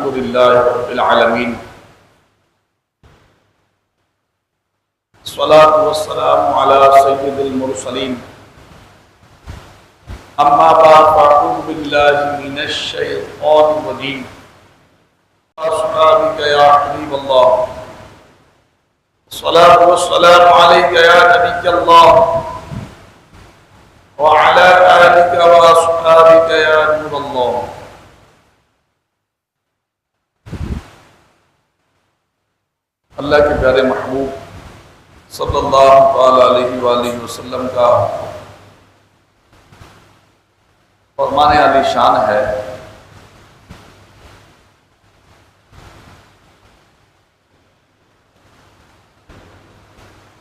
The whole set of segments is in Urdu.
الحمد لله رب العالمين الصلاة والسلام على سيد المرسلين أما بعد فأعوذ بالله من الشيطان الرجيم أصحابك يا حبيب الله الصلاة والسلام عليك يا نبي الله وعلى آلك وأصحابك يا نور الله. اللہ کے پیارے محبوب صلی اللہ علیہ وآلہ وسلم کا فرمان علی شان ہے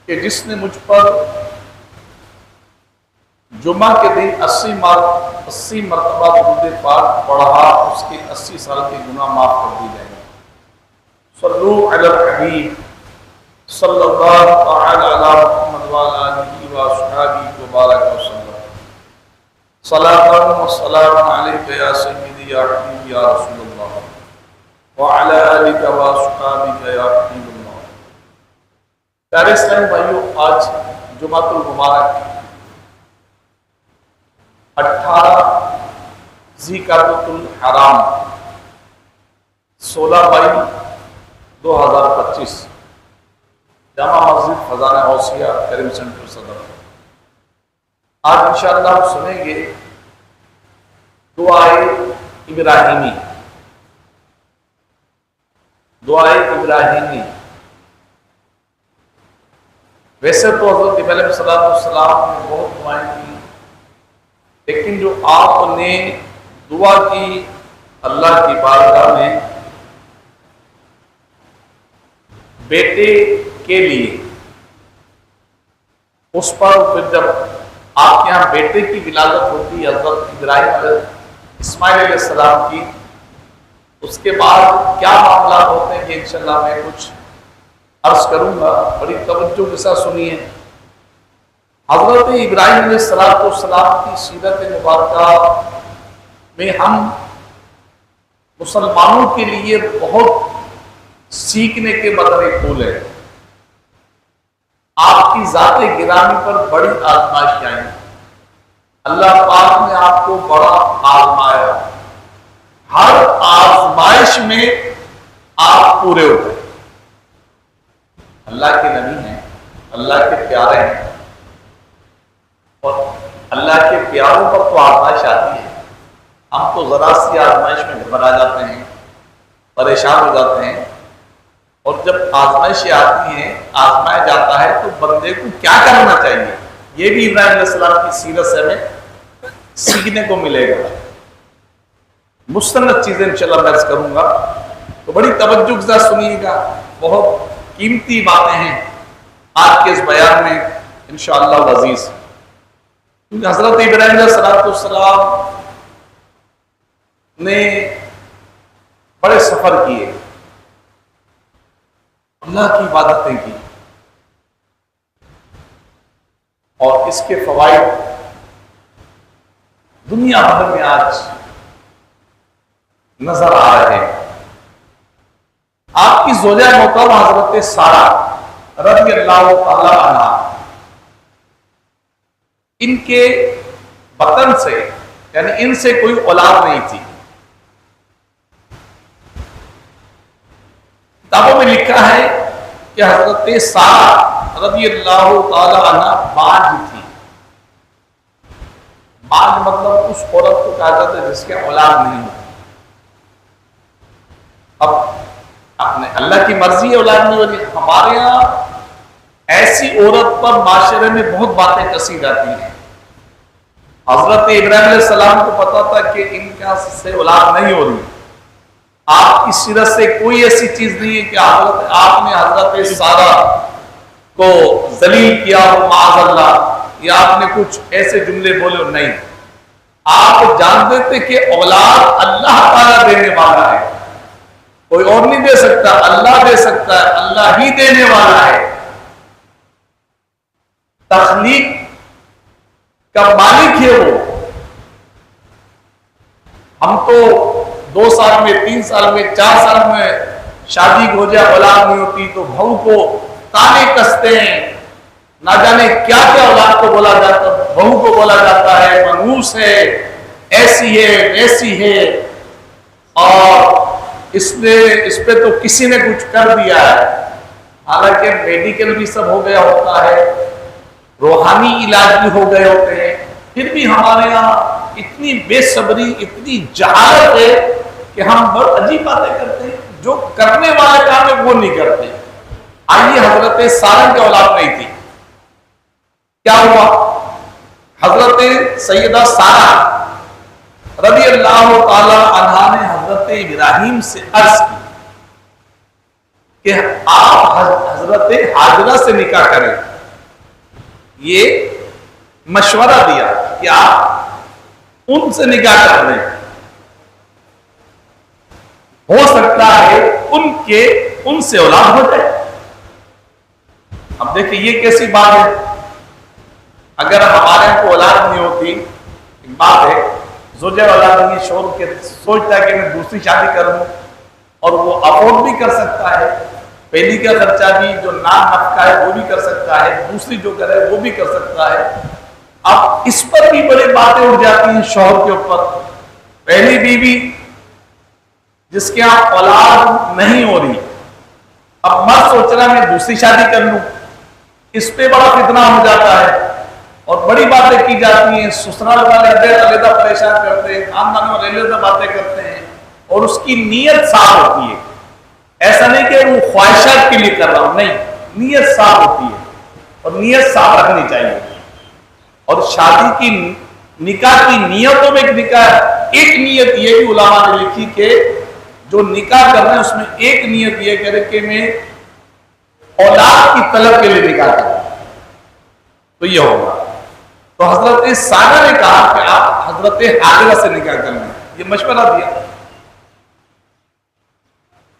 کہ جس نے مجھ پر جمعہ کے دن 80 مرتبہ درود پاک پڑھا اس کے 80 سال کے گناہ معاف کر دی جائیں گے. صلو علی الحبیب صلی اللہ تعالی علی محمد وعلی آلہ وصحبہ وبارک وسلم. صلاۃ و سلام علیک یا سیدی یا حبیبی یا رسول اللہ وعلی آلہ وصحبہ یا حبیب اللہ. پیارے اسلامی بھائیو، آج جمعۃ المبارک 18 ذی القعدۃ الحرام 16/22/2025 جامع مسجد خزانہ غوثیہ کریم سینٹر صدر. آج انشاءاللہ ہم سنیں گے دعائے ابراہیمی. دعائے ابراہیمی ویسے تو حضرت ابراہیم علیہ السلام نے بہت دعائیں کی، لیکن جو آپ نے دعا کی اللہ کی بارگاہ میں بیٹے کے لیے، اس پر پھر جب آپ کے یہاں بیٹے کی ولادت ہوتی ہے حضرت اسماعیل علیہ السلام کی، اس کے بعد کیا معاملات ہوتے ہیں کہ انشاءاللہ میں کچھ عرض کروں گا. بڑی توجہ کے ساتھ سنیے. حضرت ابراہیم علیہ السلام کی سیرت مبارکہ میں ہم مسلمانوں کے لیے بہت سیکھنے کے مدنی پھول ہے. آپ کی ذات گرامی پر بڑی آزمائش آئی، اللہ پاک نے آپ کو بڑا آزمایا. ہر آزمائش میں آپ پورے ہو گئے. اللہ کے نبی ہیں، اللہ کے پیارے ہیں، اور اللہ کے پیاروں پر تو آزمائش آتی ہے. ہم تو ذرا سی آزمائش میں گھبرا جاتے ہیں، پریشان ہو جاتے ہیں، اور جب آزمائشیں آتی ہیں، آزمایا جاتا ہے تو بندے کو کیا کرنا چاہیے، یہ بھی ابراہیم علیہ السلام کی سیرت سے ہمیں سیکھنے کو ملے گا. مستند چیزیں انشاءاللہ میں عرض کروں گا، تو بڑی توجہ کے ساتھ سنیے گا. بہت قیمتی باتیں ہیں آج کے اس بیان میں انشاءاللہ العزیز. حضرت ابراہیم علیہ السلام نے بڑے سفر کیے، اللہ کی عبادتیں کی، اور اس کے فوائد دنیا بھر میں آج نظر آ رہے ہیں. آپ کی زوجہ محترمہ حضرت سارہ رضی اللہ تعالی عنہ، ان کے بطن سے یعنی ان سے کوئی اولاد نہیں تھی. کتابوں میں لکھا ہے کہ حضرت سارہ رضی اللہ تعالی عنہ باج تھی. باج مطلب اس عورت کو کہا جاتا ہے جس کے اولاد نہیں ہوتی. اب اپنے اللہ کی مرضی ہے اولاد نہیں ہوتی. ہمارے یہاں ایسی عورت پر معاشرے میں بہت باتیں کسی جاتی ہیں. حضرت ابراہیم علیہ السلام کو پتا تھا کہ ان کا سے اولاد نہیں ہو رہی. آپ کی سیرت سے کوئی ایسی چیز نہیں ہے کہ آپ نے حضرت سارہ کو ذلیل کیا ہو معاذ اللہ، یا آپ نے کچھ ایسے جملے بولے ہو. نہیں، آپ جانتے تھے کہ اولاد اللہ تعالیٰ دینے والا ہے، کوئی اور نہیں دے سکتا، اللہ دے سکتا ہے، اللہ ہی دینے والا ہے. تخلیق کا مالک ہے وہ. ہم تو 2 سال میں 3 سال میں 4 سال میں شادی ہو جائے اولاد نہیں ہوتی تو بہو کو تانے کستے ہیں، نہ جانے کیا کیا اولاد کو بولا جاتا، بہو کو بولا جاتا ہے منحوس ہے، ایسی ہے ویسی ہے، اور اس پہ تو کسی نے کچھ کر دیا ہے۔ حالانکہ میڈیکل بھی سب ہو گیا ہوتا ہے، روحانی علاج بھی ہو گئے ہوتے ہیں، پھر بھی ہمارے یہاں اتنی بے صبری، اتنی جہالت ہے کہ ہم بہت عجیب باتیں کرتے ہیں، جو کرنے والے کام ہے وہ نہیں کرتے۔ آئیے حضرت سارہ کی اولاد نہیں تھی، کیا ہوا؟ حضرت سیدہ سارہ رضی اللہ تعالی عنہا نے حضرت ابراہیم سے عرض کی کہ آپ حضرت حاجرہ سے نکاح کریں، یہ مشورہ دیا کہ آپ ان سے نکاح کر لیں، ہو سکتا ہے ان سے اولاد ہو جائے۔ اب دیکھیں یہ کیسی بات ہے، اگر ہمارے کو اولاد نہیں ہوتی، ایک بات ہے زوجہ اولاد نہیں، شوہر کے سوچتا ہے کہ میں دوسری شادی کروں، اور وہ افورڈ بھی کر سکتا ہے، پہلی کا خرچہ بھی جو نام نفقہ ہے وہ بھی کر سکتا ہے، دوسری جو کرے وہ بھی کر سکتا ہے۔ اب اس پر بھی بڑی باتیں اٹھ جاتی ہیں شوہر کے اوپر، پہلی بیوی جس کے یہاں اولاد نہیں ہو رہی، اب مرد سوچ رہا میں دوسری شادی کر لوں، اس پہ بڑا فتنہ ہو جاتا ہے اور بڑی باتیں کی جاتی ہیں، سسرال والے علیحدہ پریشان کرتے ہیں، خاندان والے علیحدہ باتیں کرتے ہیں، اور اس کی نیت صاف ہوتی ہے۔ ایسا نہیں کہ وہ خواہشات کے لیے کر رہا ہوں، نہیں، نیت صاف ہوتی ہے اور نیت صاف رکھنی چاہیے۔ اور شادی کی نکاح کی نیتوں میں ایک نیت یہ بھی علماء نے لکھی کہ جو نکاح کر رہے ہیں اس میں ایک نیت یہ کرے کہ میں اولاد کی طلب کے لیے نکاح کروں، تو یہ ہوگا۔ تو حضرت سارہ نے کہا کہ آپ حضرت حاجرہ سے نکاح کر لیں، یہ مشورہ دیا۔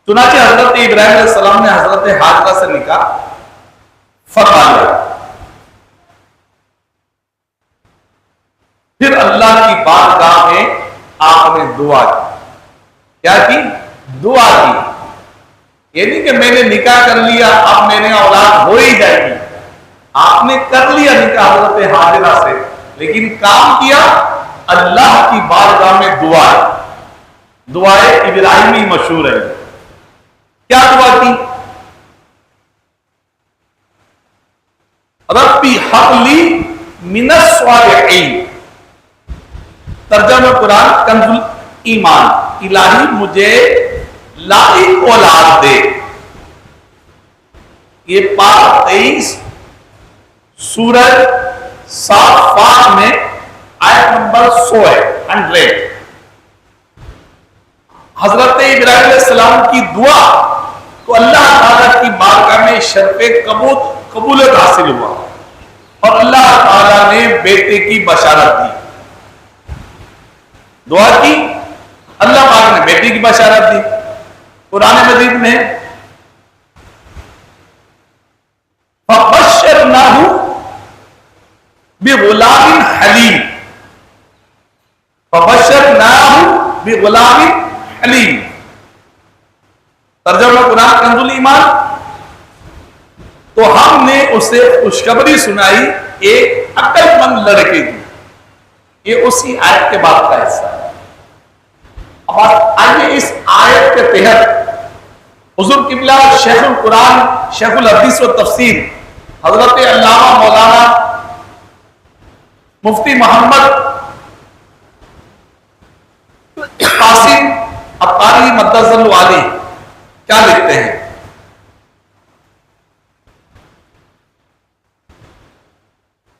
چنانچہ حضرت ابراہیم علیہ السلام نے حضرت حاجرہ سے نکاح فرما لیا۔ پھر اللہ کی بارگاہ میں آپ نے دعا کی، کیا کی؟ دعا کی۔ یہ نہیں کہ میں نے نکاح کر لیا اب میں نے اولاد ہو ہی جائے گی، آپ نے کر لیا نکاح حضرت حاجرہ سے، لیکن کام کیا اللہ کی بارگاہ میں دعائے ابراہیمی مشہور ہے۔ کیا دعا کی؟ ربی حب لی من الصالحین، ترجمہ قرآن کنز ایمان، الہی مجھے لائق اولاد دے۔ یہ پارہ 23 سورہ صافات میں آیت نمبر 100 ہے، 100۔ حضرت ابراہیم علیہ السلام کی دعا کو اللہ تعالیٰ کی بارگاہ میں شرف قبولیت حاصل ہوا، اور اللہ تعالیٰ نے بیٹے کی بشارت دی۔ دعا کی، اللہ پاک نے بیٹے کی بشارت دی۔ قرآن مجید میں فَبَشَّرْنَاهُ بِغُلَامٍ حَلِيمٍ، فَبَشَّرْنَاهُ بِغُلَامٍ حلیم، ترجمہ قرآن کنز ایمان۔ تو ہم نے اسے خوشخبری سنائی ایک عقل مند لڑکے کی۔ یہ اسی آیت کے بعد کا حصہ ہے۔ اب آئیے اس آیت کے تحت حضور قبلہ شیخ القرآن، شیخ الحدیث و تفسیر حضرت علامہ مولانا مفتی محمد قاسم عطاری مدث اللہ علیہ کیا لکھتے ہیں؟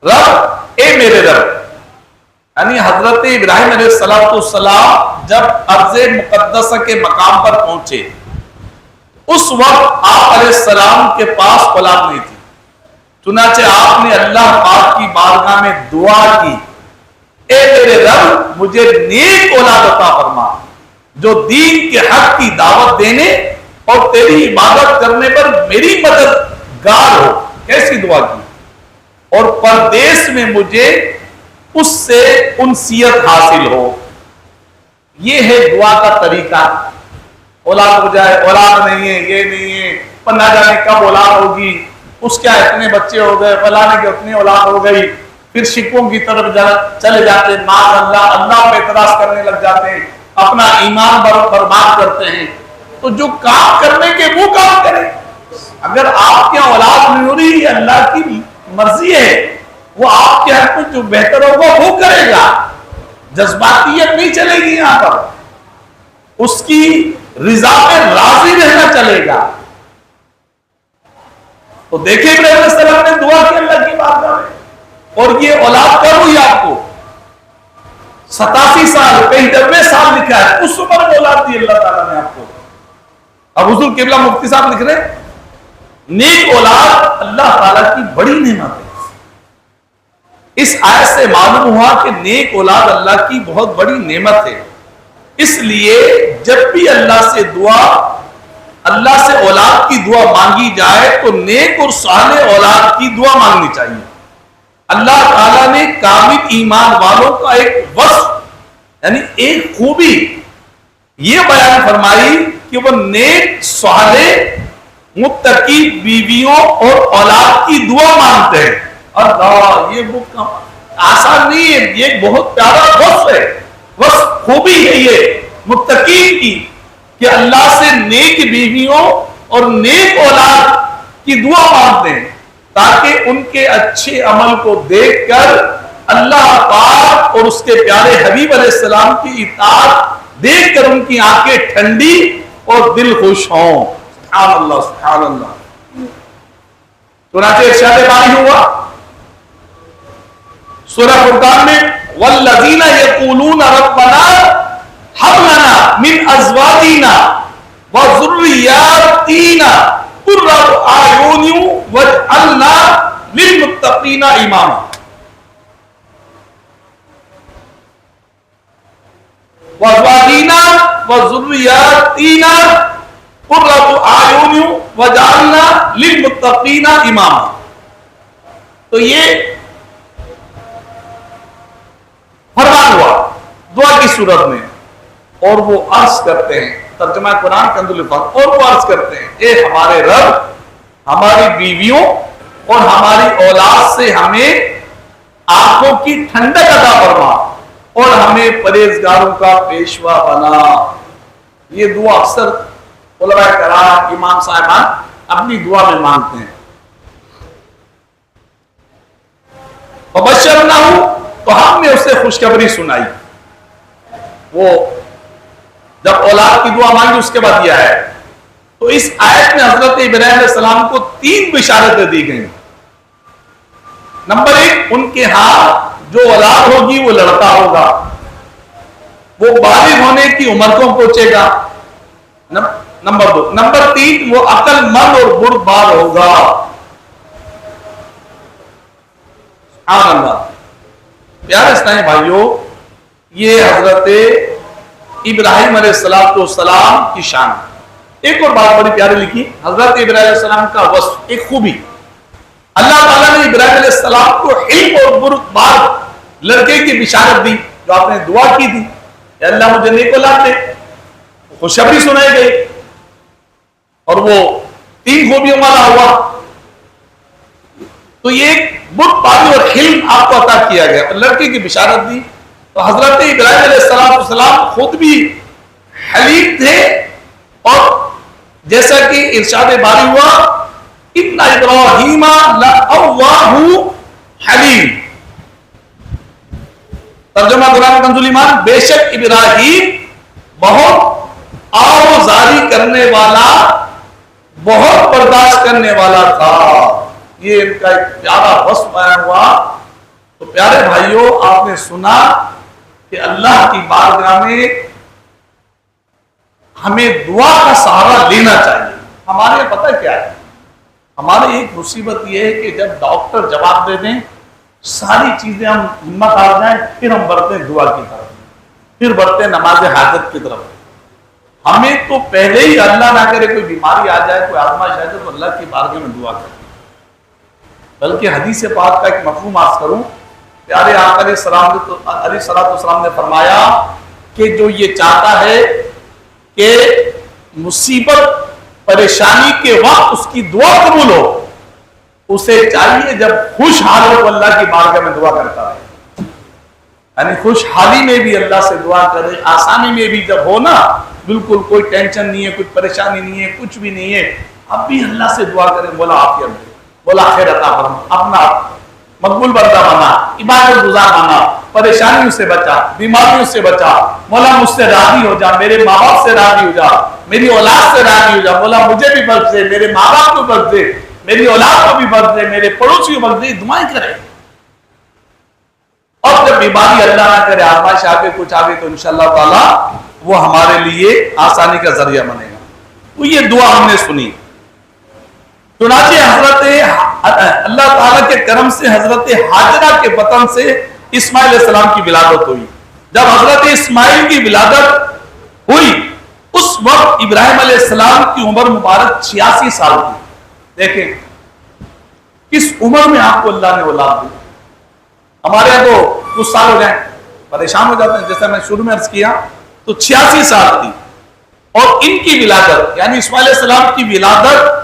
رب، اے میرے رب، یعنی حضرت ابراہیم علیہ السلام جب ارض مقدسہ کے مقام پر پہنچے، اس وقت آپ علیہ السلام کے پاس اولاد نہیں تھی، چنانچہ آپ نے اللہ پاک کی بارگاہ میں دعا کی، اے میرے رب مجھے نیک اولاد عطا فرما جو دین کے حق کی دعوت دینے اور تیری عبادت کرنے پر میری مددگار ہو۔ کیسی دعا کی؟ اور پردیس میں مجھے اس سے انسیت حاصل ہو۔ یہ ہے دعا کا طریقہ. اولاد ہو جائے، اولاد نہیں ہے، یہ نہیں ہے، پر نہ جانے کب اولاد ہوگی، اس کے اتنے بچے ہو گئے، فلانے کی اتنی اولاد ہو گئی، پھر شکوں کی طرف چلے جاتے، معاذ اللہ، اللہ پہ اعتراض کرنے لگ جاتے ہیں، اپنا ایمان برباد کرتے ہیں. تو جو کام کرنے کے وہ کام کریں. اگر آپ کے اولاد نہیں ہو رہی، اللہ کی مرضی ہے، وہ آپ کے حق میں جو بہتر ہوگا وہ کرے گا. جذباتیت نہیں چلے گی یہاں پر، اس کی رضا پہ راضی رہنا چلے گا. تو دیکھیں ابراہیم علیہ السلام نے دعا کی اللہ کی بارگاہ میں، اور یہ اولاد کب ہوئی آپ کو؟ 87 سال، کہیں 90 سال لکھا ہے، اس عمر میں اولاد دی اللہ تعالیٰ نے آپ کو. اب حضور قبلہ مفتی صاحب لکھ رہے ہیں نیک اولاد اللہ تعالیٰ کی بڑی نعمت ہے. اس آیت سے معلوم ہوا کہ نیک اولاد اللہ کی بہت بڑی نعمت ہے. اس لیے جب بھی اللہ سے اولاد کی دعا مانگی جائے تو نیک اور صالح اولاد کی دعا مانگنی چاہیے. اللہ تعالیٰ نے کامل ایمان والوں کا ایک وصف یعنی ایک خوبی یہ بیان فرمائی کہ وہ نیک صالح متقی بیویوں اور اولاد کی دعا مانگتے ہیں. اللہ، یہ آسان نہیں ہے، یہ بہت پیارا وصف ہے، وصف خوبی ہے یہ متقین کی، کہ اللہ سے نیک بیویوں اور نیک اولاد کی دعا مانگتے ہیں تاکہ ان کے اچھے عمل کو دیکھ کر اللہ پاک اور اس کے پیارے حبیب علیہ السلام کی اطاعت دیکھ کر ان کی آنکھیں ٹھنڈی اور دل خوش ہوں. سبحان اللہ، سبحان اللہ. چنانچہ ارشاد باری ہوا سورہ فرقان میں، والذین یقولون ربنا ہب لنا من ازواجنا وذریاتنا قرۃ اعین واجعلنا للمتقین اماما. وازواجنا وذریاتنا قرۃ اعین واجعلنا للمتقین اماما. تو یہ فرمان ہوا دعا کی صورت میں، اور وہ عرض کرتے ہیں، ترجمہ قرآن کے اندر لکھا، اور وہ عرض کرتے ہیں اے ہمارے رب، ہماری بیویوں اور ہماری اولاد سے ہمیں آنکھوں کی ٹھنڈک عطا فرما اور ہمیں پرہیزگاروں کا پیشوا بنا. یہ دعا اکثر علماء کرام، امام صاحبان اپنی دعا میں مانگتے ہیں. فبشرناہ، تو ہم نے اسے خوشخبری سنائی. وہ جب اولاد کی دعا مانگی اس کے بعد یہ ہے، تو اس آیت میں حضرت ابراہیم علیہ السلام کو 3 بشارتیں دی گئیں. نمبر 1، ان کے ہاں جو اولاد ہوگی وہ لڑکا ہوگا، وہ بالغ ہونے کی عمر کو پہنچے گا. نمبر 2، نمبر 3، وہ عقل مند اور بردبار ہوگا. سبحان اللہ. پیارے اسلامی بھائیوں، یہ حضرت ابراہیم علیہ السلام کی شان. ایک اور بات بڑی پیاری لکھی، حضرت ابراہیم علیہ السلام کا وصف، ایک خوبی. اللہ تعالیٰ نے ابراہیم علیہ السلام کو علم اور بردبار لڑکے کی بشارت دی، جو آپ نے دعا کی تھی کہ اللہ مجھے نیک اولاد دے. خوشخبری سنائی گئی اور وہ 3 خوبیوں والا ہوا. تو یہ بردباری اور حلم آپ کو عطا کیا گیا اور لڑکے کی بشارت دی. تو حضرت ابراہیم علیہ السلام خود بھی حلیم تھے، اور جیسا کہ ارشاد باری ہوا ان ابراہیم لأواہ حلیم. ترجمہ قرآن کنز الایمان، بے شک ابراہیم بہت آوزاری کرنے والا، بہت برداشت کرنے والا تھا. یہ ان کا ایک پیارا وصف بیان ہوا. تو پیارے بھائیوں، آپ نے سنا کہ اللہ کی بارگاہ میں ہمیں دعا کا سہارا لینا چاہیے. ہمارے پتہ کیا ہے، ہماری ایک مصیبت یہ ہے کہ جب ڈاکٹر جواب دے دیں، ساری چیزیں ہم ہمت آ جائیں، پھر ہم بڑھتے ہیں دعا کی طرف، پھر بڑھتے ہیں نماز حاجت کی طرف. ہمیں تو پہلے ہی اللہ نہ کرے کوئی بیماری آ جائے، کوئی آزمائش آ جائے، تو اللہ کی بارگاہ میں دعا کریں. بلکہ حدیث پاک کا ایک مفہوم عرض کروں. پیارے آقا علیہ السلام نے فرمایا کہ جو یہ چاہتا ہے کہ مصیبت پریشانی کے وقت اس کی دعا قبول ہو، اسے چاہیے جب خوش حال ہو تو اللہ کی بارگاہ میں دعا کرتا ہے، یعنی خوشحالی میں بھی اللہ سے دعا کرے، آسانی میں بھی جب ہو نا، بالکل کوئی ٹینشن نہیں ہے، کچھ پریشانی نہیں ہے، کچھ بھی نہیں ہے، اب بھی اللہ سے دعا کرے، مولا عافیت دے، مولا خیر عطا فرما، اپنا مقبول بندہ بنا، عبادت گزار بنا، پریشانیوں سے بچا، بیماریوں سے بچا، مولا مجھ سے راضی ہو جا، میرے ماں باپ سے راضی ہو جا، میری اولاد سے راضی ہو جا، مولا مجھے بھی بخش دے، میرے ماں باپ کو بخش دے، میری اولاد کو بھی بخش دے، میرے پڑوسی کو بخش دے، دعائیں کرے۔ اور جب بیماری اللہ نہ کرے، آزمائش آگے کچھ آگے، تو انشاءاللہ تعالی وہ ہمارے لیے آسانی کا ذریعہ بنے گا۔ تو یہ دعا ہم نے سنی، چنانچہ حضرت اللہ تعالیٰ کے کرم سے حضرت حاجرہ کے بطن سے اسماعیل علیہ السلام کی ولادت ہوئی۔ جب حضرت اسماعیل کی ولادت ہوئی اس وقت ابراہیم علیہ السلام کی عمر مبارک 86 سال تھی۔ دیکھیں کس عمر میں آپ کو اللہ نے اولاد دی۔ ہمارے یہاں تو کچھ سال ہو جائیں پریشان ہو جاتے ہیں، جیسا میں شروع میں عرض کیا، تو 86 سال تھی، اور ان کی ولادت یعنی اسماعیل علیہ السلام کی ولادت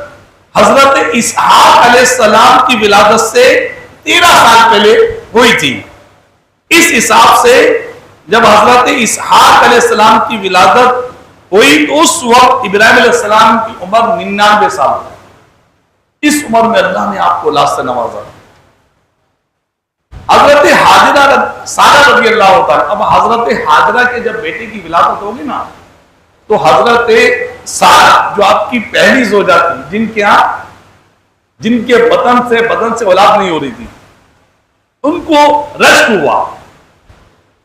حضرت اسحاق علیہ السلام کی ولادت سے 13 سال پہلے ہوئی تھی۔ اس حساب سے جب حضرت اسحاق علیہ السلام کی ولادت ہوئی تو اس وقت ابراہیم علیہ السلام کی عمر 99 سال تھی۔ اس عمر میں اللہ نے آپ کو اولاد سے نوازا۔ حضرت حاجرہ سارہ رضی اللہ تعالیٰ، اب حضرت حاجرہ کے جب بیٹے کی ولادت ہوگی نا، تو حضرت سارہ جو آپ کی پہلی زوجہ تھی، جن کے بدن سے اولاد نہیں ہو رہی تھی، ان کو رشک ہوا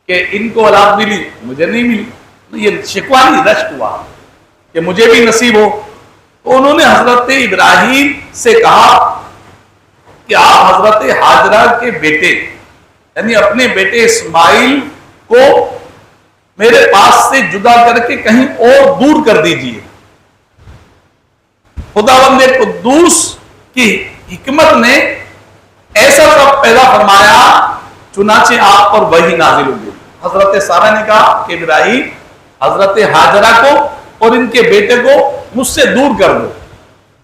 کہ ان کو اولاد ملی، مجھے نہیں ملی، یہ شکوہ نہیں، رشک ہوا کہ مجھے بھی نصیب ہو۔ تو انہوں نے حضرت ابراہیم سے کہا کہ آپ حضرت حاجرہ کے بیٹے یعنی اپنے بیٹے اسماعیل کو میرے پاس سے جدا کر کے کہیں اور دور کر دیجئے۔ خداوند قدوس کی حکمت نے ایسا سب پیدا فرمایا، چنانچہ آپ پر وحی نازل ہوئی۔ حضرت سارہ نے کہا کہ ابراہیم حضرت حاجرہ کو اور ان کے بیٹے کو مجھ سے دور کر دو۔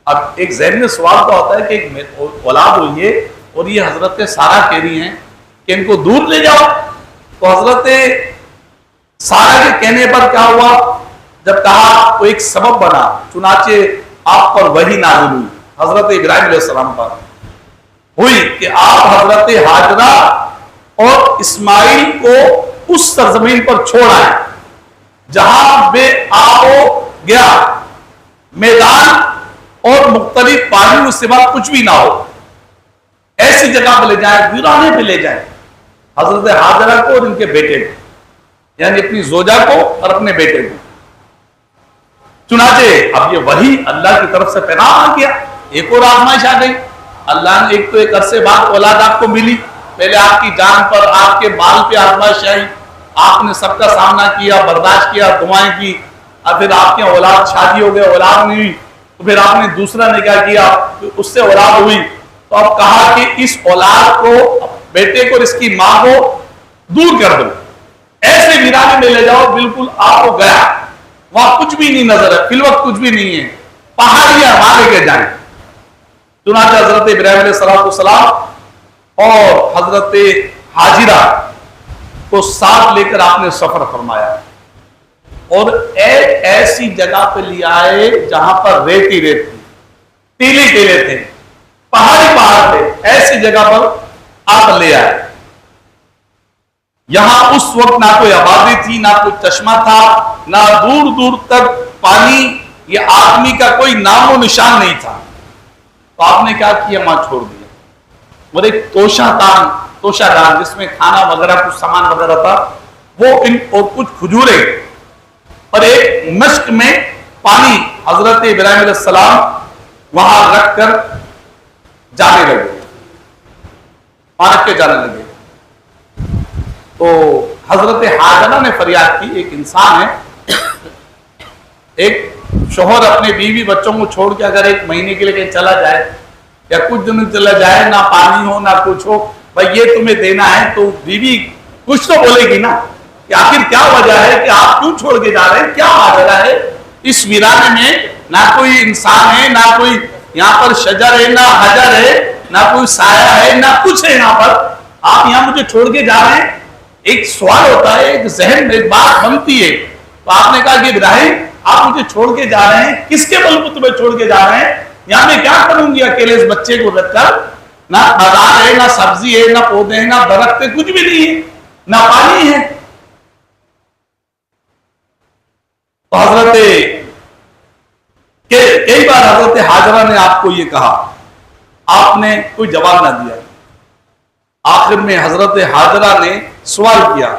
اب ایک ذہن میں سوال تو ہوتا ہے کہ ایک اولاد ہوئی ہے اور یہ حضرت سارہ کہہ رہی ہیں کہ ان کو دور لے جاؤ، تو حضرت سارہ کے کہنے پر کیا ہوا، جب کہا تو ایک سبب بنا، چنانچہ آپ پر وحی نازل ہوئی، حضرت ابراہیم علیہ السلام پر ہوئی کہ آپ حضرت حاجرہ اور اسماعیل کو اس سرزمین پر چھوڑ آئے جہاں بے آب و گیا، میدان اور مختلف پہاڑیوں سے بعد کچھ بھی نہ ہو، ایسی جگہ پہ لے جائیں، ویرانے پہ لے جائیں حضرت حاجرہ کو اور ان کے بیٹے کو، یعنی اپنی زوجہ کو اور اپنے بیٹے کو۔ چنانچہ اب یہ وحی اللہ کی طرف سے پیغام آ گیا، ایک اور آزمائش آ گئی۔ اللہ نے ایک تو ایک عرصے بعد اولاد آپ کو ملی، پہلے آپ کی جان پر، آپ کے مال پہ آزمائش آئی، آپ نے سب کا سامنا کیا، برداشت کیا، دعائیں کی، اور پھر آپ کے اولاد شادی ہو گئے، اولاد نہیں ہوئی، تو پھر آپ نے دوسرا نکاح کیا، اس سے اولاد ہوئی، تو اب کہا کہ اس اولاد کو، بیٹے کو اور اس کی ماں کو دور کر دو، ایسے ویرانے میں لے جاؤ، بالکل آپ کو گیا، وہاں کچھ بھی نہیں نظر ہے، فی الوقت کچھ بھی نہیں ہے، پہاڑیاں وہاں لے کے جائیں۔ چنانچہ حضرت ابراہیم علیہ السلام اور حضرت حاجرہ کو ساتھ لے کر آپ نے سفر فرمایا اور ایک ایسی جگہ پہ لے آئے جہاں پر ریتی ریت تھی، ٹیلے ٹیلے تھے، پہاڑی پہاڑ تھے، ایسی جگہ پر آپ لے آئے۔ یہاں اس وقت نہ کوئی آبادی تھی، نہ کوئی چشمہ تھا، نہ دور دور تک پانی یا آدمی کا کوئی نام و نشان نہیں تھا۔ تو آپ نے کیا کیا، ماں چھوڑ دیا، اور ایک توشہ دان جس میں کھانا وغیرہ کچھ سامان وغیرہ تھا وہ، اور کچھ کھجوریں اور ایک مشک میں پانی حضرت ابراہیم علیہ السلام وہاں رکھ کر جانے لگے، پارک کے جانے لگے۔ تو حضرت حاجرہ نے فریاد کی، ایک انسان ہے، ایک شوہر اپنے بیوی بچوں کو چھوڑ کے اگر ایک مہینے کے لیے کہیں چلا جائے یا کچھ دن چلا جائے، نہ پانی ہو نہ کچھ ہو، بھائی یہ تمہیں دینا ہے، تو بیوی کچھ تو بولے گی نا، کہ آخر کیا وجہ ہے کہ آپ کیوں چھوڑ کے جا رہے ہیں, کیا ماجرا ہے. اس ویرانے میں نہ کوئی انسان ہے, نہ کوئی یہاں پر شجر ہے, نہ حجر ہے, نہ کوئی سایہ ہے, نہ کچھ ہے یہاں پر, آپ یہاں مجھے چھوڑ کے جا رہے ہیں. ایک سوال ہوتا ہے, ایک ذہن میں ایک بات بنتی ہے. تو آپ نے کہا کہ ابراہیم آپ مجھے چھوڑ کے جا رہے ہیں, کس کے بل پر تمہیں چھوڑ کے جا رہے ہیں؟ یہاں میں کیا کروں گی اکیلے اس بچے کو رکھ کر؟ نہ بازار ہے, نہ سبزی ہے, نہ پودے ہیں, نہ درخت ہے, کچھ بھی نہیں ہے, نہ پانی ہے. تو حضرت کئی بار حضرت حاجرہ نے آپ کو یہ کہا, آپ نے کوئی جواب نہ دیا. آخر میں حضرت حاجرہ نے سوال کیا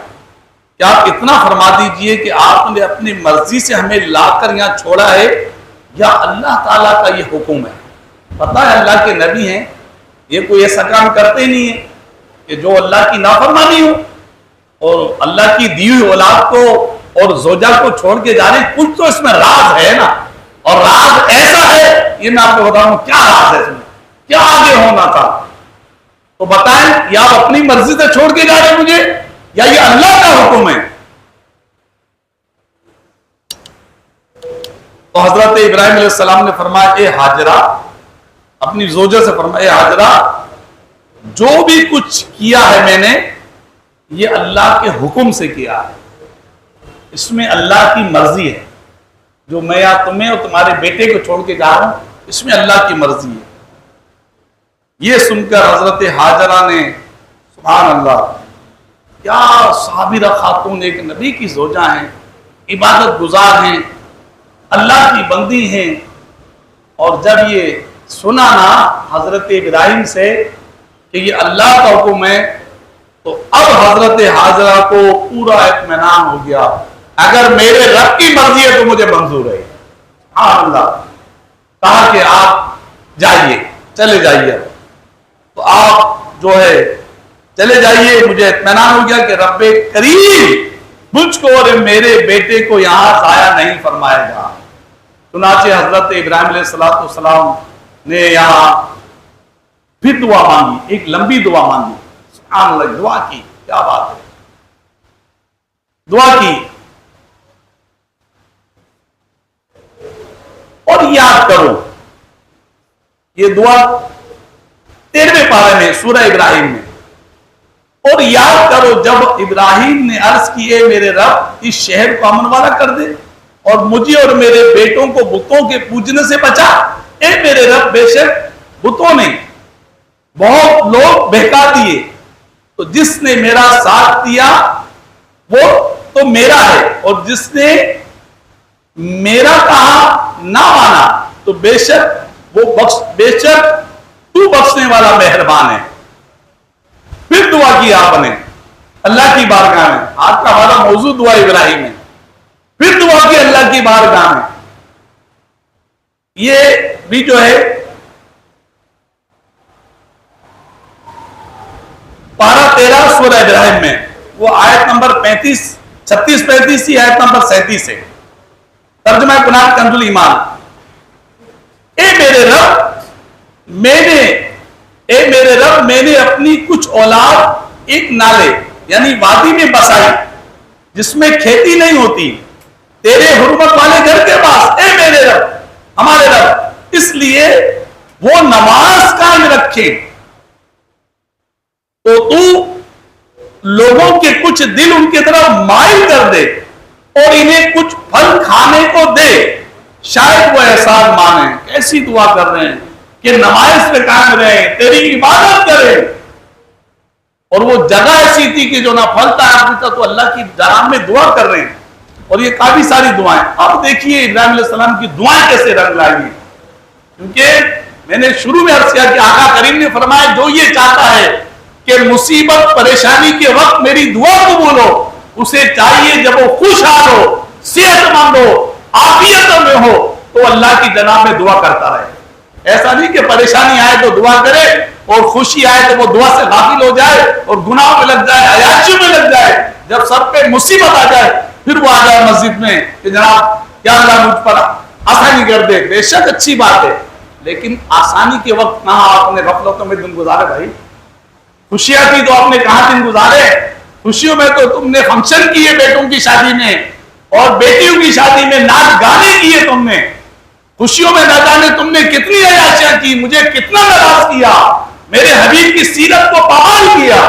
کہ آپ اتنا فرما دیجئے کہ آپ نے اپنی مرضی سے ہمیں لا کر یہاں چھوڑا ہے یا اللہ تعالیٰ کا یہ حکم ہے؟ پتہ ہے اللہ کے نبی ہیں, یہ کوئی ایسا کام کرتے نہیں ہے کہ جو اللہ کی نافرمانی ہو, اور اللہ کی دی ہوئی اولاد کو اور زوجہ کو چھوڑ کے جا رہے ہیں. کچھ تو اس میں راز ہے نا, اور راز ایسا ہے, یہ میں آپ کو بتاؤں کیا راز ہے اس میں, کیا آگے ہونا تھا. تو بتائیں, یا آپ اپنی مرضی سے چھوڑ کے جا رہے ہیں مجھے, یا یہ اللہ کا حکم ہے؟ تو حضرت ابراہیم علیہ السلام نے فرمایا, اے حاجرہ, اپنی زوجہ سے فرمایا, اے حاجرہ, جو بھی کچھ کیا ہے میں نے یہ اللہ کے حکم سے کیا ہے, اس میں اللہ کی مرضی ہے. جو میں یا تمہیں اور تمہارے بیٹے کو چھوڑ کے جا رہا ہوں, اس میں اللہ کی مرضی ہے. یہ سن کر حضرت حاجرہ نے, سبحان اللہ, کیا صابرہ خاتون, ایک نبی کی زوجہ ہیں, عبادت گزار ہیں, اللہ کی بندی ہیں, اور جب یہ سنا نا حضرت ابراہیم سے کہ یہ اللہ کا حکم ہے, تو اب حضرت حاجرہ کو پورا اطمینان ہو گیا. اگر میرے رب کی مرضی ہے تو مجھے منظور ہے. سبحان اللہ. کہا کہ آپ جائیے, چلے جائیے. تو آپ جو ہے چلے جائیے, مجھے اطمینان ہو گیا کہ رب کریم مجھ کو اور میرے بیٹے کو یہاں ضائع نہیں فرمائے گا. چنانچہ حضرت ابراہیم علیہ السلام نے یہاں پھر دعا مانگی, ایک لمبی دعا مانگی. سبحان اللہ, دعا کی, کیا بات ہے, دعا کی. اور یاد کرو, یہ دعا 13ویں پارے میں سورہ ابراہیم میں, اور یاد کرو جب ابراہیم نے عرض کی, اے میرے رب اس شہر کو امن والا کر دے اور مجھے اور میرے بیٹوں کو بتوں کے پوجنے سے بچا. اے میرے رب, بے شک بتوں نے بہت لوگ بہکا دیے, تو جس نے میرا ساتھ دیا وہ تو میرا ہے, اور جس نے میرا کہا نہ مانا تو بے شک بے شک تو بخشنے والا مہربان ہے. پھر دعا کی آپ نے اللہ کی بارگاہ میں, آپ کا ہمارا موضوع دعا ابراہیم ہے. پھر دعا کی اللہ کی بارگاہ میں. یہ بھی جو ہے پارہ 13 سورہ ابراہیم میں, وہ آیت نمبر 36-35 سی آیت نمبر 37 ہے. ترجمہ کنات کنز الایمان. اے میرے رب میں نے اپنی کچھ اولاد ایک نالے یعنی وادی میں بسائی جس میں کھیتی نہیں ہوتی, تیرے حرمت والے گھر کے پاس. اے میرے رب, ہمارے رب, اس لیے وہ نماز قائم رکھے تو تو لوگوں کے کچھ دل ان کی طرف مائل کر دے اور انہیں کچھ پھل کھانے کو دے, شاید وہ احسان مانے. کیسی دعا کر رہے ہیں کہ نماز پہ قائم رہیں, تیری عبادت کریں. اور وہ جگہ ایسی تھی کہ جو نہ پھلتا ہے تو اللہ کی جناب میں دعا کر رہے ہیں. اور یہ کافی ساری دعائیں. اب دیکھیے ابراہیم علیہ السلام کی دعائیں کیسے رنگ لائی ہیں, کیونکہ میں نے شروع میں عرض کیا کہ آقا کریم نے فرمایا جو یہ چاہتا ہے کہ مصیبت پریشانی کے وقت میری دعا قبول ہو, اسے چاہیے جب وہ خوشحال ہو, صحت مند ہو, عافیت میں ہو, تو اللہ کی جناب میں دعا کرتا رہے. ایسا نہیں کہ پریشانی آئے تو دعا کرے اور خوشی آئے تو وہ دعا سے غافل ہو جائے اور گناہوں میں لگ جائے, عیاشیوں میں لگ جائے. جب سر پہ مصیبت آ جائے پھر وہ آ جائے مسجد میں کہ جناب یا اللہ مجھ پر آسانی کر دے. بے شک اچھی بات ہے, لیکن آسانی کے وقت کہاں آپ نے غفلتوں میں دن گزارے بھائی؟ خوشیاں تھی تو آپ نے کہاں دن گزارے؟ خوشیوں میں تو تم نے فنکشن کیے بیٹوں کی شادی میں اور بیٹیوں کی شادی میں ناچ گانے کیے تم نے، خوشیوں میں نہ جانے تم نے کتنی عیاشیاں کی، مجھے کتنا ناراض کیا، میرے حبیب کی سیرت کو پامال کیا.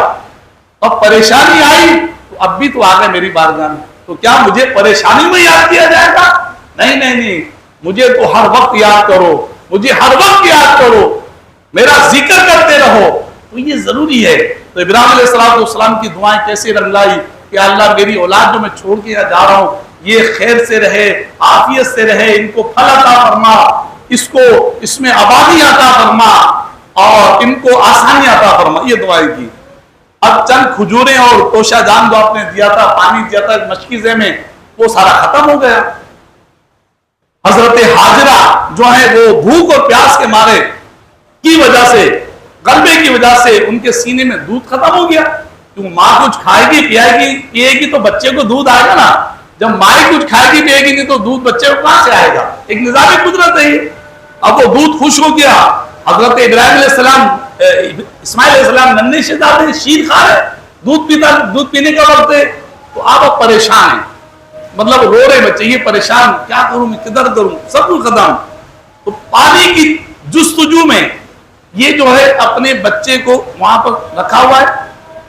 اب پریشانی آئی تو اب بھی تو آ گئے میری بارگاہ میں، تو کیا مجھے پریشانی میں یاد کیا جائے گا؟ نہیں نہیں نہیں، مجھے تو ہر وقت یاد کرو، مجھے ہر وقت یاد کرو، میرا ذکر کرتے رہو. تو یہ ضروری ہے. تو ابراہیم علیہ السلام کی دعائیں کیسے رنگ لائی کہ اللہ میری اولاد جو میں چھوڑ کے جا رہا ہوں یہ خیر سے رہے، عافیت سے رہے، ان کو پھل عطا فرما، اس میں آبادی عطا فرما اور ان کو آسانی عطا فرما. یہ دعائیں کی. اب چند کھجوریں اور توشہ جان جو آپ نے دیا تھا، پانی دیا تھا مشکیزے میں، وہ سارا ختم ہو گیا. حضرت حاجرہ جو ہے وہ بھوک اور پیاس کے مارے کی وجہ سے، غلبے کی وجہ سے ان کے سینے میں دودھ ختم ہو گیا. کیوں ماں کچھ کھائے گی پیے گی تو بچے کو دودھ آئے گا نا. جب ماں کچھ کھائے گی پیے گی نہیں تو دودھ بچے کو کہاں سے آئے گا؟ ایک نظام قدرت ہے. اب وہ دودھ خوش ہو گیا. حضرت ابراہیم علیہ السلام اسماعیل علیہ السلام ننھے شہزادے شیر کھا رہے، دودھ پینے کا وقت ہے. تو آپ پریشان ہیں، مطلب رو رہے بچے، یہ پریشان، کیا کروں میں، کدھر کروں، سب کچھ ختم. تو پانی کی جستجو میں یہ جو ہے اپنے بچے کو وہاں پر رکھا ہوا ہے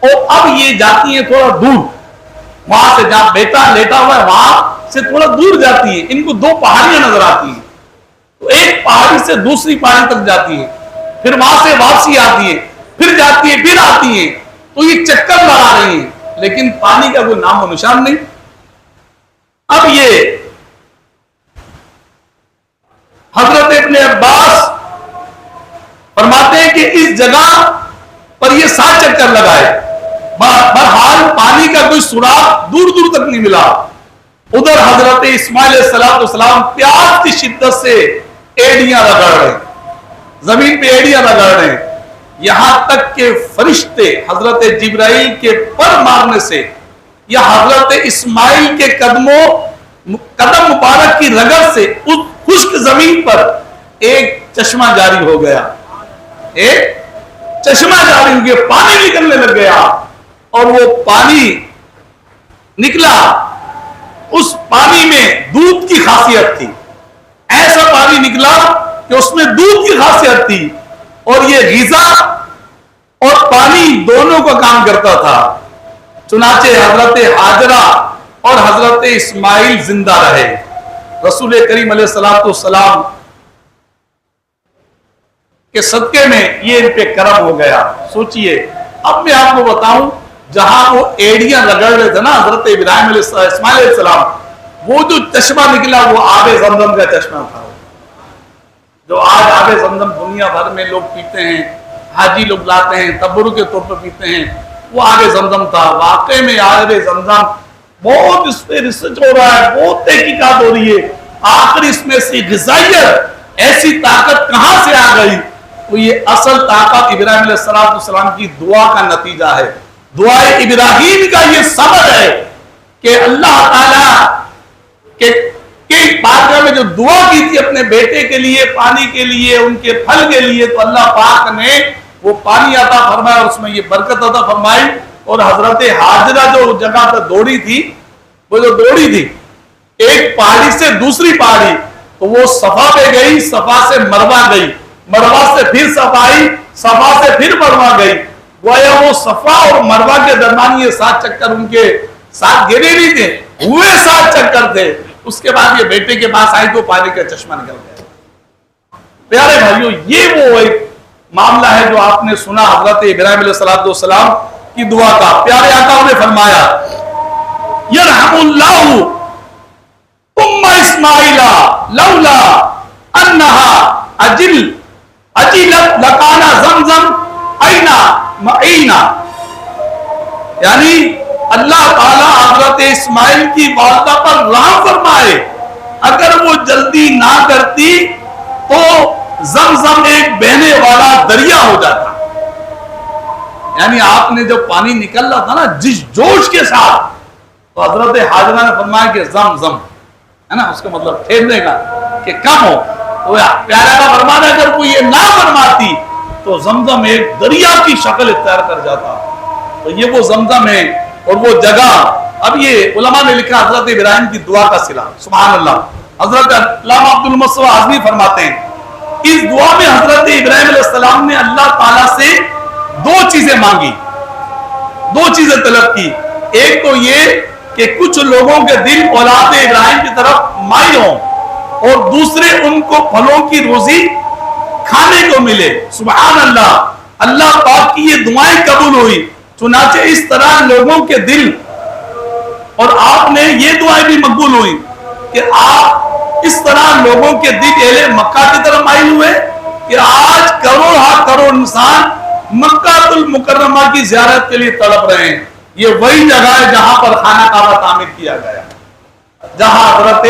اور اب یہ جاتی ہیں تھوڑا دور، وہاں سے جہاں بیٹا لیٹا ہوا ہے وہاں سے تھوڑا دور جاتی ہے. ان کو دو پہاڑیاں نظر آتی ہیں، تو ایک پہاڑی سے دوسری پہاڑی تک جاتی ہے، پھر وہاں سے واپسی آتی ہے، پھر جاتی ہے، پھر آتی ہے. تو یہ چکر لگا رہی ہیں لیکن پانی کا کوئی نام و نشان نہیں. اب یہ حضرت ابن عباس فرماتے ہیں کہ اس جگہ پر یہ 7 چکر لگائے، بہرحال پانی کا کوئی سراغ دور دور تک نہیں ملا. ادھر حضرت اسماعیل علیہ السلام پیاس کی شدت سے ایڑیاں رگڑ رہے، زمین پہ ایڑیاں رگڑ رہے، یہاں تک کہ فرشتے حضرت جبرائیل کے پر مارنے سے یا حضرت اسماعیل کے قدم مبارک کی رگڑ سے اس خشک زمین پر ایک چشمہ جاری ہو گیا، ایک چشمہ جاری ہو گیا، پانی نکلنے لگ گیا. اور وہ پانی نکلا، اس پانی میں دودھ کی خاصیت تھی. ایسا پانی نکلا کہ اس میں دودھ کی خاصیت تھی اور یہ غذا اور پانی دونوں کا کام کرتا تھا. چنانچہ حضرت حاجرہ اور حضرت اسماعیل زندہ رہے. رسول کریم علیہ السلام کے صدقے میں یہ ان پہ کرم ہو گیا. سوچئے، اب میں آپ کو بتاؤں، جہاں وہ ایڑیاں رگڑ رہے تھے نا حضرت اسماعیل علیہ السلام، وہ جو چشمہ نکلا وہ آب زمزم کا چشمہ تھا، جو آج آب زمزم دنیا بھر میں لوگ پیتے ہیں، حاجی لوگ لاتے ہیں، تبرک کے طور پر پیتے ہیں، وہ آب زمزم تھا. واقعے میں آب زمزم بہت اس پہ ریسرچ ہو رہا ہے، بہت تحقیقات ہو رہی ہے، آخر اس میں سے غذائیت، ایسی طاقت کہاں سے آ گئی؟ تو یہ اصل طاقت ابراہیم علیہ السلام کی دعا کا نتیجہ ہے. دعائے ابراہیم کا یہ سبب ہے کہ اللہ تعالیٰ کے بارگاہ میں جو دعا کی تھی اپنے بیٹے کے لیے، پانی کے لیے، ان کے پھل کے لیے، تو اللہ پاک نے وہ پانی عطا فرمایا اور اس میں یہ برکت عطا فرمائی. اور حضرت حاجرہ جو جگہ پر دوڑی تھی، وہ جو دوڑی تھی ایک پہاڑی سے دوسری پہاڑی، تو وہ صفا پہ گئی، صفا سے مروہ گئی، مروہ سے پھر صفا آئی، صفا سے پھر مروہ گئی. گویا وہ صفا اور مروہ کے درمیان یہ 7 چکر ان کے 7 گرے نہیں تھے، ہوئے 7 چکر تھے. اس کے بعد یہ بیٹے کے پاس آئی تو پانی کا چشمہ نکل گیا. پیارے بھائیوں، یہ وہ ایک معاملہ ہے جو آپ نے سنا حضرت ابراہیم علیہ السلام کی دعا کا. پیارے آقا نے فرمایا، یرحم اللہ ام اسماعیل لولا انہا اجلت لکانا زمزم اینا معینا. یعنی اللہ تعالیٰ حضرت اسماعیل کی والدہ پر رحم فرمائے، اگر وہ جلدی نہ کرتی تو زمزم ایک بہنے والا دریا ہو جاتا. یعنی آپ نے جب پانی نکل رہا تھا نا جس جوش کے ساتھ، تو حضرت حاجرہ نے فرمایا کہ زمزم ہے نا، اس کا مطلب ٹھہرنے کا کہ کم ہو. تو پیارا کا فرمانا اگر کوئی یہ نہ فرماتی تو زمزم ایک دریا کی شکل اختیار کر جاتا. تو یہ وہ زمزم ہے اور وہ جگہ. اب یہ علماء نے لکھا حضرت ابراہیم کی دعا کا صلہ. سبحان اللہ. حضرت علامہ عبد المصطفی اعظمی فرماتے ہیں اس دعا میں حضرت ابراہیم علیہ السلام نے اللہ تعالیٰ سے دو چیزیں مانگی, دو چیزیں طلب کی. ایک تو یہ کہ کچھ لوگوں کے دل اولاد ابراہیم کی طرف مائل ہوں, اور دوسرے ان کو پھلوں کی روزی کھانے کو ملے. سبحان اللہ. اللہ پاک کی یہ دعائیں قبول ہوئی. چنانچہ اس طرح لوگوں کے دل, اور آپ نے یہ دعائیں بھی مقبول ہوئی کہ آپ اس طرح لوگوں کے دل اہل مکہ کی طرف مائل ہوئے کہ آج کروڑ ہا کروڑ انسان مکہ المکرمہ کی زیارت کے لیے تڑپ رہے ہیں. یہ وہی جگہ ہے جہاں پر خانہ کعبہ تعمیر کیا گیا, جہاں حضرت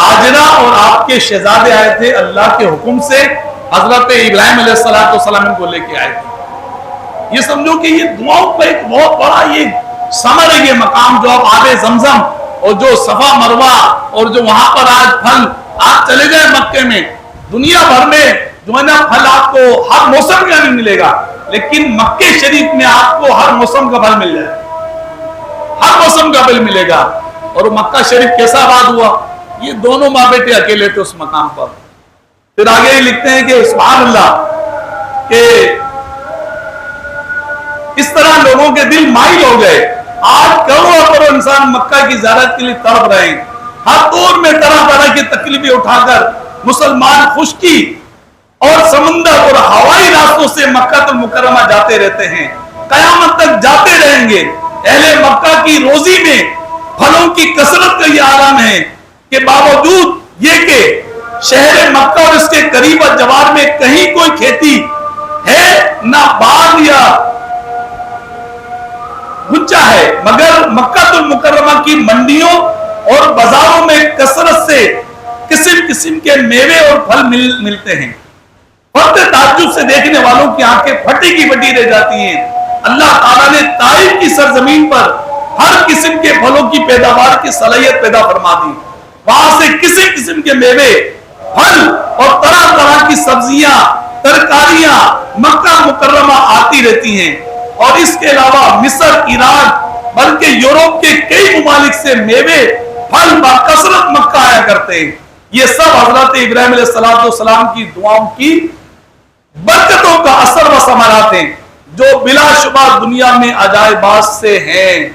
حاجرہ اور آپ کے شہزادے آئے تھے اللہ کے حکم سے. حضرت ابراہیم علیہ السلام ان کو لے کے آئے تھے. یہ سمجھو کہ یہ دعاؤں کا ایک بہت بڑا یہ ثمر ہے, یہ مقام جو اب آب زمزم اور جو صفا مروہ اور جو وہاں پر آج پھل, آپ چلے جائیں مکے میں, دنیا بھر میں جو ہے نا پھل آپ کو ہر موسم کا نہیں ملے گا, لیکن مکے شریف میں آپ کو ہر موسم کا پھل مل جائے, ہر موسم کا پھل ملے گا. اور مکہ شریف کیسا آباد ہوا, یہ دونوں ماں بیٹے اکیلے تھے اس مقام پر. پھر آگے ہی لکھتے ہیں کہ سبحان اللہ کہ اس طرح لوگوں کے دل مائل ہو گئے. آج کروڑوں کروڑ انسان مکہ کی زیارت کے لیے تڑپ رہے ہیں. ہر دور میں طرح طرح کی تکلیفیں اٹھا کر مسلمان خشکی اور سمندر اور ہوائی راستوں سے مکہ المکرمہ جاتے رہتے ہیں, قیامت تک جاتے رہیں گے. اہل مکہ کی روزی میں پھلوں کی کثرت کا یہ عالم ہے کہ باوجود یہ کہ شہر مکہ اور اس کے قریب جوار میں کہیں کوئی کھیتی ہے نہ باغ یا گچا ہے, مگر مکہ المکرمہ کی منڈیوں اور بازاروں میں کثرت سے قسم قسم کے میوے اور پھل ملتے ہیں. پردے تعجب سے دیکھنے والوں کی آنکھیں پھٹی کی پھٹی رہ جاتی ہیں. اللہ تعالیٰ نے طائف کی سرزمین پر ہر قسم کے پھلوں کی پیداوار کی صلاحیت پیدا فرما دی. وہاں سے قسم قسم کے میوے, پھل اور طرح طرح کی سبزیاں, ترکاریاں مکہ مکرمہ آتی رہتی ہیں. اور اس کے علاوہ مصر, ایران بلکہ یورپ کے کئی ممالک سے میوے پھل بکثرت مکہ آیا کرتے ہیں. یہ سب حضرت ابراہیم علیہ السلام کی دعاؤں کی برکتوں کا اثر و ثمرات ہیں جو بلا شبہ دنیا میں عجائبات سے ہیں.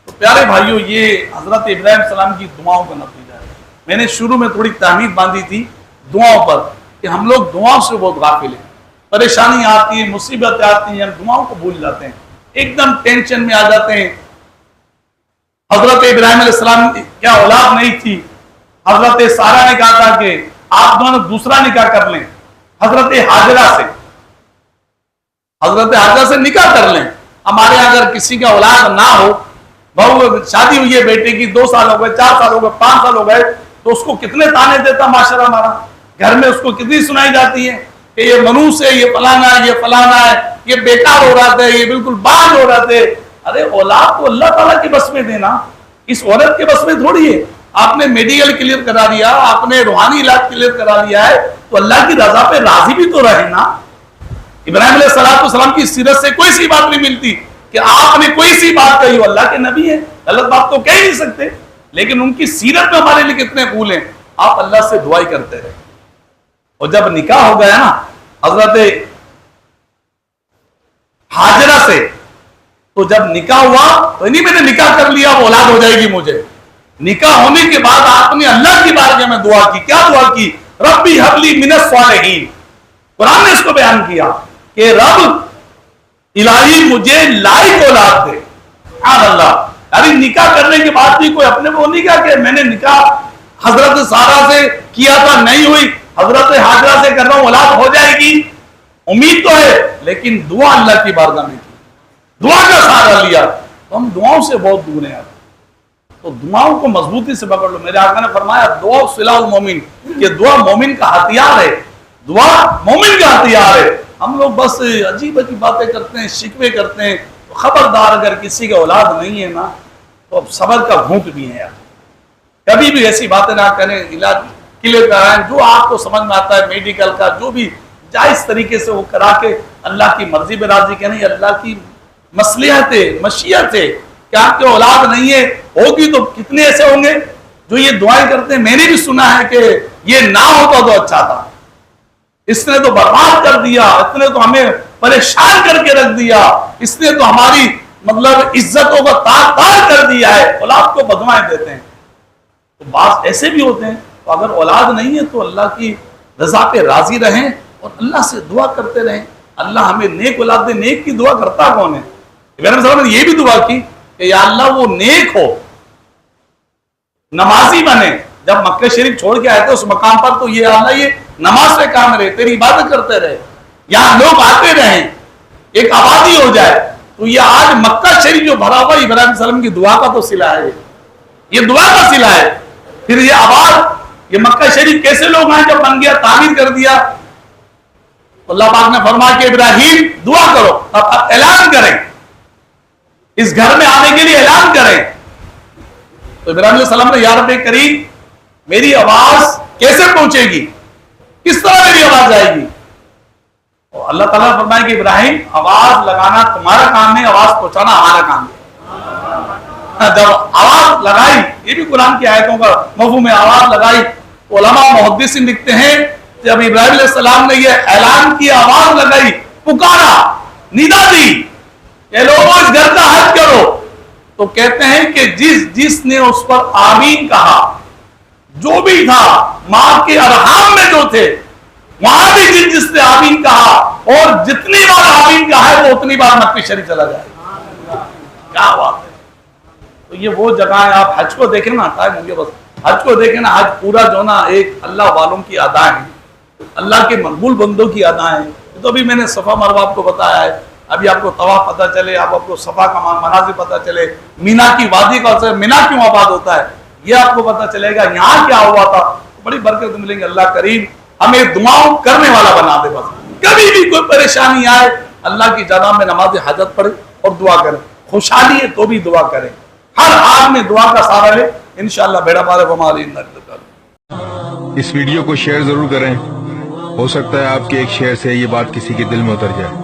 تو پیارے بھائیوں, یہ حضرت ابراہیم علیہ السلام کی دعاؤں کا نتیجہ ہے. میں نے شروع میں تھوڑی تحمید باندھی تھی دعاؤں پر کہ ہم لوگ دعاؤں سے بہت غافل ہیں. پریشانی آتی ہے, مصیبتیں آتی ہیں, ہم دعاؤں کو بھول جاتے ہیں, ایک دم ٹینشن میں آ جاتے ہیں. حضرت ابراہیم علیہ السلام کیا اولاد نہیں تھی؟ حضرت سارہ نے کہا تھا کہ آپ دونوں دوسرا نکاح کر لیں. حضرت حاجرہ سے نکاح کر لیں. ہمارے اگر کسی کا اولاد نہ ہو, بہو شادی ہوئی ہے بیٹے کی, 2 سال ہو گئے, 4 سال ہو گئے, 5 سال ہو گئے, تو اس کو کتنے تانے دیتا معاشرہ ہمارا. گھر میں اس کو کتنی سنائی جاتی ہے کہ یہ منوس ہے, یہ فلانا ہے, یہ فلانا ہے, یہ بیکار ہو رہا تھا, یہ بالکل باز ہو رہا تھے. ارے اولاد کو اللہ تعالیٰ کے بس میں دینا, اس عورت کے بس میں تھوڑی ہے. آپ نے میڈیکل کلیئر کرا دیا, آپ نے روحانی علاج کلیئر کرا دیا ہے, تو اللہ کی رضا پہ راضی بھی تو رہے نا. ابراہیم علیہ السلام کی سیرت سے کوئی سی بات نہیں ملتی کہ آپ نے کوئی سی بات کہی ہو. اللہ کے نبی ہے, غلط بات تو کہہ نہیں سکتے, لیکن ان کی سیرت میں ہمارے لیے کتنے پھول ہیں. آپ اللہ سے دعائی کرتے رہے. اور جب نکاح ہو گیا نا حضرت حاجرہ سے, تو جب نکاح ہوا تو نہیں میں نے نکاح کر لیا وہ اولاد ہو جائے گی مجھے. نکاح ہونے کے بعد آپ نے اللہ کی بارگاہ میں دعا کی. کیا دعا کی؟ ربی ہب لی من الصالحین. قرآن نے اس کو بیان کیا کہ رب الہی مجھے لائق اولاد دے. سبحان اللہ. یعنی نکاح کرنے کے بعد بھی کوئی اپنے کو نہیں کہا کہ میں نے نکاح حضرت سارہ سے کیا تھا, نہیں ہوئی, حضرت حاجرہ سے کر رہا ہوں, اولاد ہو جائے گی, امید تو ہے, لیکن دعا اللہ کی بارگاہ میں کی, دعا کا سہارا لیا. تو ہم دعاؤں سے بہت دور ہیں. تو دعاؤں کو مضبوطی سے پکڑ لو. میرے آقا نے فرمایا دعا سلاح المومن, کہ دعا مومن کا ہتھیار ہے, دعا مومن کا ہتھیار ہے. ہم لوگ بس عجیب عجیب باتیں کرتے ہیں, شکوے کرتے ہیں. خبردار اگر کسی کا اولاد نہیں ہے نا تو اب صبر کا گھونٹ بھی ہے یار. کبھی بھی ایسی باتیں نہ کریں, علاج کلیئر کرائیں, جو آپ کو سمجھ میں آتا ہے میڈیکل کا, جو بھی جائز طریقے سے وہ کرا کے اللہ کی مرضی پہ راضی کریں. اللہ کی مصلحت ہے, مشیت ہے, کہ آپ کے اولاد نہیں ہے, ہوگی تو کتنے ایسے ہوں گے جو یہ دعائیں کرتے ہیں. میں نے بھی سنا ہے کہ یہ نہ ہوتا تو اچھا تھا, اس نے تو برباد کر دیا, اس نے تو ہمیں پریشان کر کے رکھ دیا, اس نے تو ہماری مطلب عزتوں کو تار تار کر دیا ہے. اولاد کو بدوائیں دیتے ہیں. تو بعض ایسے بھی ہوتے ہیں. تو اگر اولاد نہیں ہے تو اللہ کی رضا پہ راضی رہیں اور اللہ سے دعا کرتے رہیں. اللہ ہمیں نیک اولاد دے. نیک کی دعا کرتا کون ہے؟ ابراہیم صلی اللہ علیہ وسلم نے یہ بھی دعا کی کہ یا اللہ وہ نیک ہو, نمازی بنے. جب مکہ شریف چھوڑ کے آئے تھے اس مقام پر تو یہ اللہ یہ نماز پہ کام رہے, تیری عبادت کرتے رہے, یہاں لوگ آتے رہیں, ایک آبادی ہو جائے. تو یہ آج مکہ شریف جو بھرا ہوا ابراہیم صلی اللہ علیہ وسلم کی دعا کا تو صلہ ہے, یہ دعا کا صلہ ہے. پھر یہ آباد یہ مکہ شریف کیسے لوگ آئے جب بن گیا, تعمیر کر دیا. اللہ پاک نے فرمایا کہ ابراہیم دعا کرو, اب اعلان کریں, اس گھر میں آنے کے لیے اعلان کریں. تو ابراہیم علیہ السلام نے یا رب کریم میری آواز کیسے پہنچے گی, کس طرح میری آواز جائے گی؟ اور اللہ تعالیٰ نے فرمایا کہ ابراہیم آواز لگانا تمہارا کام ہے, آواز پہنچانا ہمارا کام ہے. جب آواز لگائی, یہ بھی قرآن کی آیتوں کا مفہوم ہے, آواز لگائی. علماء محدثین لکھتے ہیں جب ابراہیم علیہ السلام نے یہ اعلان کی, آواز لگائی, پکارا, ندا دی کہ لوگوں اس گھر کا حج کرو, تو کہتے ہیں کہ جس نے اس پر آمین کہا, جو بھی تھا ماں کے ارحام میں جو تھے وہاں بھی جس نے آمین کہا, اور جتنی بار آمین کہا ہے وہ اتنی بار مکہ شریف چلا جائے. کیا بات ہے. تو یہ وہ جگہ ہے, آپ حج کو دیکھیں نا, مجھے بس حج کو دیکھیں نا, حج پورا جو نا ایک اللہ والوں کی ادائیں ہیں, اللہ کے مقبول بندوں کی ادائیں ہیں. تو ابھی میں نے صفا مروہ آپ کو بتایا ہے, ابھی آپ کو طواف پتہ چلے, آپ کو صفا کا مناظر پتہ چلے, مینا کی وادی کا مینا کیوں آباد ہوتا ہے یہ آپ کو پتہ چلے گا, یہاں کیا ہوا تھا. بڑی برکت ملیں گے. اللہ کریم ہمیں دعاؤں کرنے والا بنا دے. بس کبھی بھی کوئی پریشانی آئے اللہ کی جگہ میں نماز حاجت پڑھے اور دعا کریں. خوشحالی ہے تو بھی دعا کریں, ہر حال میں دعا کا سہارا لے, انشاءاللہ بیڑا پار ہماری. اس ویڈیو کو شیئر ضرور کریں, ہو سکتا ہے آپ کے ایک شیئر سے یہ بات کسی کے دل میں اتر جائے.